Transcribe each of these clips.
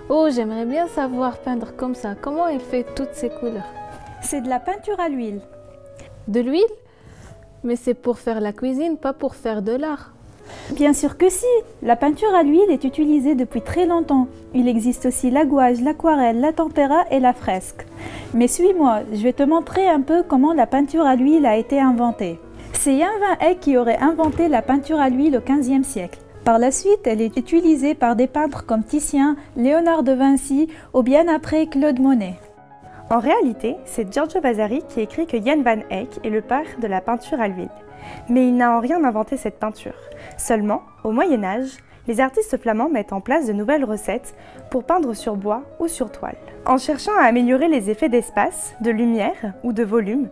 Oh, j'aimerais bien savoir peindre comme ça. Comment il fait toutes ces couleurs? C'est de la peinture à l'huile. De l'huile? Mais c'est pour faire la cuisine, pas pour faire de l'art. Bien sûr que si, la peinture à l'huile est utilisée depuis très longtemps. Il existe aussi la gouache, l'aquarelle, la tempéra et la fresque. Mais suis-moi, je vais te montrer un peu comment la peinture à l'huile a été inventée. C'est Jan van Eyck qui aurait inventé la peinture à l'huile au XVe siècle. Par la suite, elle est utilisée par des peintres comme Titien, Léonard de Vinci ou bien après Claude Monet. En réalité, c'est Giorgio Vasari qui écrit que Jan van Eyck est le père de la peinture à l'huile. Mais il n'a en rien inventé cette peinture. Seulement, au Moyen-Âge, les artistes flamands mettent en place de nouvelles recettes pour peindre sur bois ou sur toile. En cherchant à améliorer les effets d'espace, de lumière ou de volume,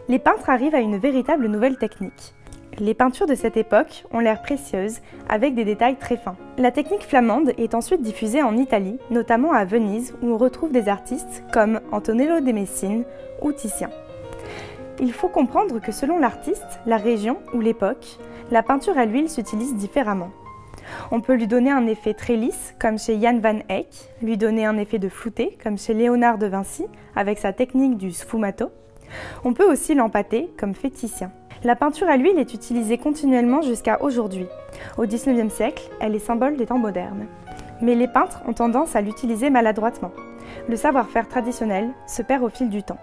les peintres arrivent à une véritable nouvelle technique. Les peintures de cette époque ont l'air précieuses, avec des détails très fins. La technique flamande est ensuite diffusée en Italie, notamment à Venise, où on retrouve des artistes comme Antonello de Messine ou Titien. Il faut comprendre que selon l'artiste, la région ou l'époque, la peinture à l'huile s'utilise différemment. On peut lui donner un effet très lisse, comme chez Jan van Eyck, lui donner un effet de flouté, comme chez Léonard de Vinci, avec sa technique du sfumato. On peut aussi l'empâter, comme fait Titien. La peinture à l'huile est utilisée continuellement jusqu'à aujourd'hui. Au XIXe siècle, elle est symbole des temps modernes. Mais les peintres ont tendance à l'utiliser maladroitement. Le savoir-faire traditionnel se perd au fil du temps.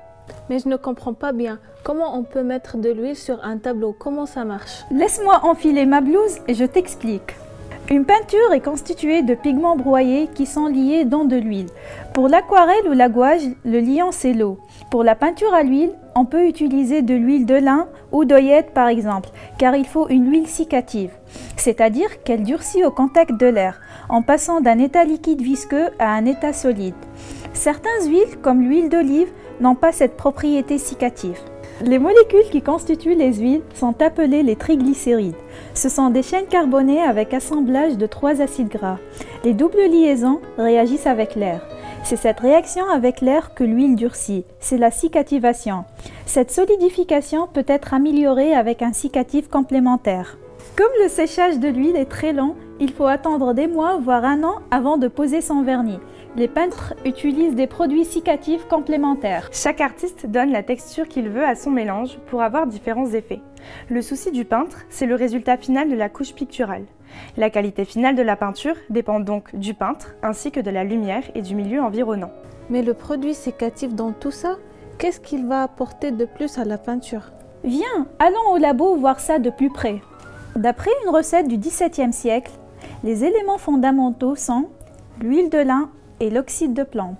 Mais je ne comprends pas bien. Comment on peut mettre de l'huile sur un tableau? Comment ça marche? Laisse-moi enfiler ma blouse et je t'explique. Une peinture est constituée de pigments broyés qui sont liés dans de l'huile. Pour l'aquarelle ou la gouache, le liant c'est l'eau. Pour la peinture à l'huile, on peut utiliser de l'huile de lin ou d'oyette par exemple, car il faut une huile cicative, c'est-à-dire qu'elle durcit au contact de l'air, en passant d'un état liquide visqueux à un état solide. Certaines huiles, comme l'huile d'olive, n'ont pas cette propriété cicative. Les molécules qui constituent les huiles sont appelées les triglycérides. Ce sont des chaînes carbonées avec assemblage de 3 acides gras. Les doubles liaisons réagissent avec l'air. C'est cette réaction avec l'air que l'huile durcit, c'est la cicativation. Cette solidification peut être améliorée avec un cicatif complémentaire. Comme le séchage de l'huile est très long, il faut attendre des mois voire un an avant de poser son vernis. Les peintres utilisent des produits cicatifs complémentaires. Chaque artiste donne la texture qu'il veut à son mélange pour avoir différents effets. Le souci du peintre, c'est le résultat final de la couche picturale. La qualité finale de la peinture dépend donc du peintre ainsi que de la lumière et du milieu environnant. Mais le produit cicatif dans tout ça, qu'est-ce qu'il va apporter de plus à la peinture? Viens, allons au labo voir ça de plus près. D'après une recette du XVIIe siècle, les éléments fondamentaux sont l'huile de lin et l'oxyde de plomb.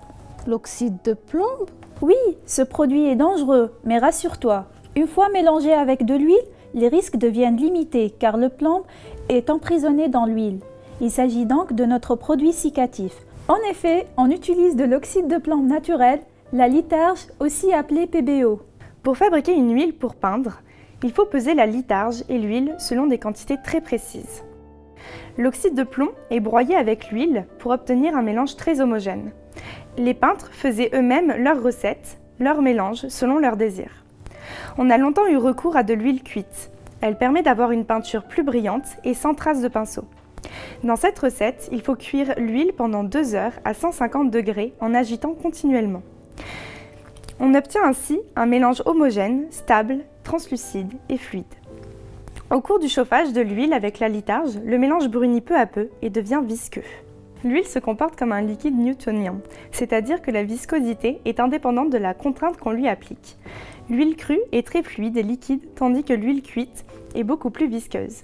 L'oxyde de plomb? Oui, ce produit est dangereux, mais rassure-toi, une fois mélangé avec de l'huile, les risques deviennent limités car le plomb est emprisonné dans l'huile. Il s'agit donc de notre produit cicatif. En effet, on utilise de l'oxyde de plomb naturel, la litharge, aussi appelée PBO. Pour fabriquer une huile pour peindre, il faut peser la litharge et l'huile selon des quantités très précises. L'oxyde de plomb est broyé avec l'huile pour obtenir un mélange très homogène. Les peintres faisaient eux-mêmes leurs recettes, leurs mélanges selon leurs désirs. On a longtemps eu recours à de l'huile cuite. Elle permet d'avoir une peinture plus brillante et sans trace de pinceau. Dans cette recette, il faut cuire l'huile pendant 2 heures à 150 degrés en agitant continuellement. On obtient ainsi un mélange homogène, stable, translucide et fluide. Au cours du chauffage de l'huile avec la litharge, le mélange brunit peu à peu et devient visqueux. L'huile se comporte comme un liquide newtonien, c'est-à-dire que la viscosité est indépendante de la contrainte qu'on lui applique. L'huile crue est très fluide et liquide, tandis que l'huile cuite est beaucoup plus visqueuse.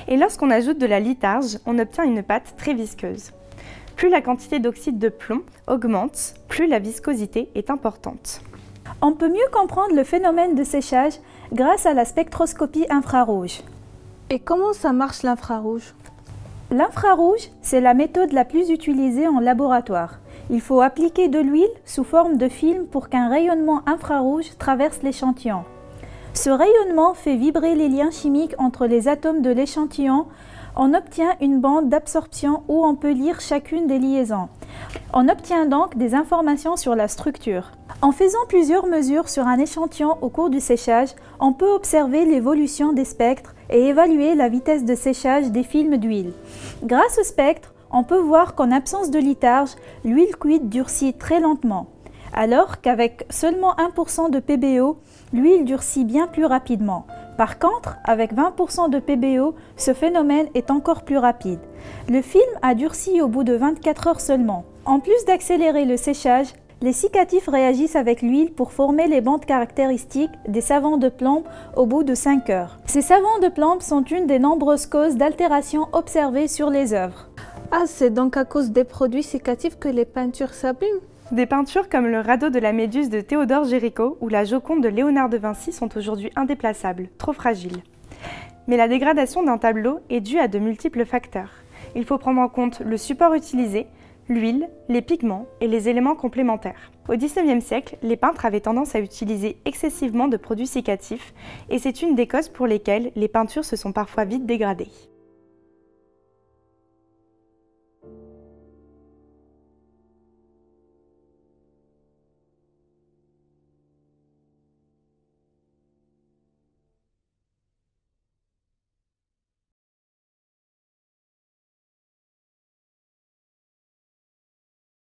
Et lorsqu'on ajoute de la litharge, on obtient une pâte très visqueuse. Plus la quantité d'oxyde de plomb augmente, plus la viscosité est importante. On peut mieux comprendre le phénomène de séchage grâce à la spectroscopie infrarouge. Et comment ça marche l'infrarouge? L'infrarouge, c'est la méthode la plus utilisée en laboratoire. Il faut appliquer de l'huile sous forme de film pour qu'un rayonnement infrarouge traverse l'échantillon. Ce rayonnement fait vibrer les liens chimiques entre les atomes de l'échantillon. On obtient une bande d'absorption où on peut lire chacune des liaisons. On obtient donc des informations sur la structure. En faisant plusieurs mesures sur un échantillon au cours du séchage, on peut observer l'évolution des spectres et évaluer la vitesse de séchage des films d'huile. Grâce au spectre, on peut voir qu'en absence de litarge, l'huile cuite durcit très lentement, alors qu'avec seulement 1% de PBO, l'huile durcit bien plus rapidement. Par contre, avec 20% de PBO, ce phénomène est encore plus rapide. Le film a durci au bout de 24 heures seulement. En plus d'accélérer le séchage, les cicatifs réagissent avec l'huile pour former les bandes caractéristiques des savons de plomb au bout de 5 heures. Ces savons de plomb sont une des nombreuses causes d'altération observées sur les œuvres. Ah, c'est donc à cause des produits sécatifs que les peintures s'abîment? Des peintures comme le radeau de la Méduse de Théodore Géricault ou la Joconde de Léonard de Vinci sont aujourd'hui indéplaçables, trop fragiles. Mais la dégradation d'un tableau est due à de multiples facteurs. Il faut prendre en compte le support utilisé, l'huile, les pigments et les éléments complémentaires. Au XIXe siècle, les peintres avaient tendance à utiliser excessivement de produits sécatifs et c'est une des causes pour lesquelles les peintures se sont parfois vite dégradées.